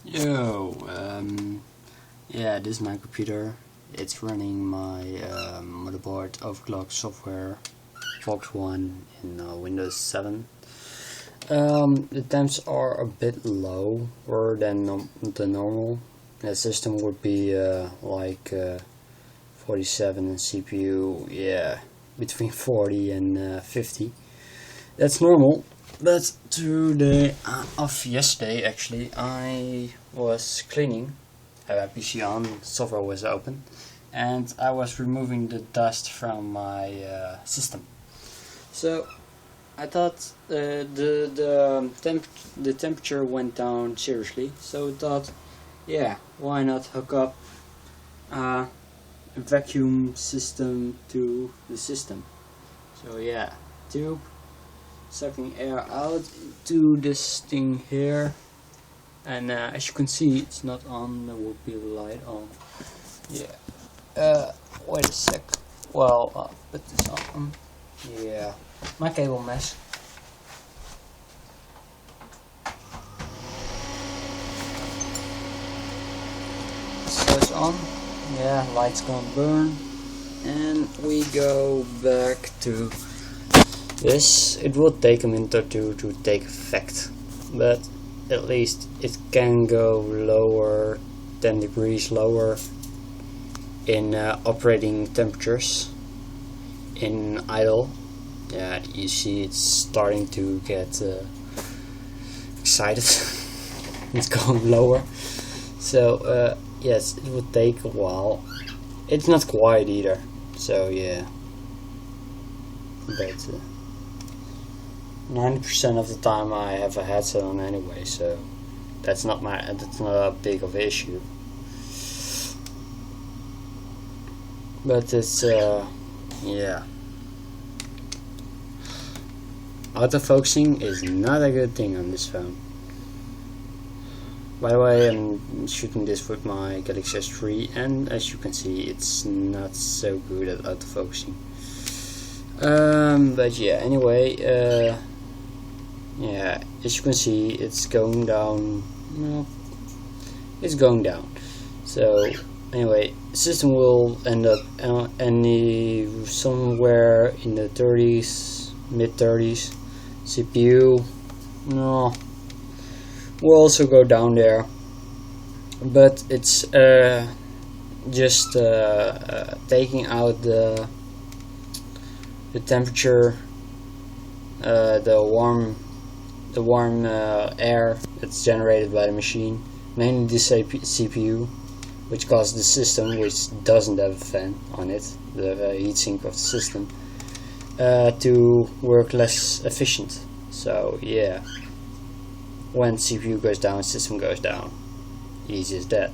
Yo, yeah, this is my computer. It's running my motherboard overclock software Fox One in Windows 7. The temps are a bit lower than the normal. The system would be like 47 and CPU, yeah, between 40 and 50. That's normal. But today, of yesterday actually, I was cleaning. I had PC on, software was open, and I was removing the dust from my system. So I thought the temperature went down seriously. So I thought, yeah, why not hook up a vacuum system to the system? So yeah, tube sucking air out into this thing here, and as you can see, it's not on. There will be a light on. Yeah. Wait a sec. Well, I'll put this on. Yeah. My cable mess. So it's on. Yeah, light's gonna burn, and we go back to this. It will take a minute or two to take effect, but at least it can go lower, 10 degrees lower in operating temperatures. In idle, yeah, you see it's starting to get excited. It's going lower. So yes, it will take a while. It's not quiet either, so yeah, but 90% of the time I have a headset on anyway, so that's not a big of an issue. But it's yeah, autofocusing is not a good thing on this phone. By the way, I'm shooting this with my Galaxy S3, and as you can see, it's not so good at autofocusing. But yeah, anyway, yeah, as you can see, it's going down. No, it's going down. So anyway, system will end up somewhere in the 30s, mid 30s. CPU, no, will also go down there, but it's just taking out the temperature, the warm air that's generated by the machine, mainly the CPU, which causes the system, which doesn't have a fan on it, the heatsink of the system, to work less efficient. So yeah, when CPU goes down, system goes down. Easy as that.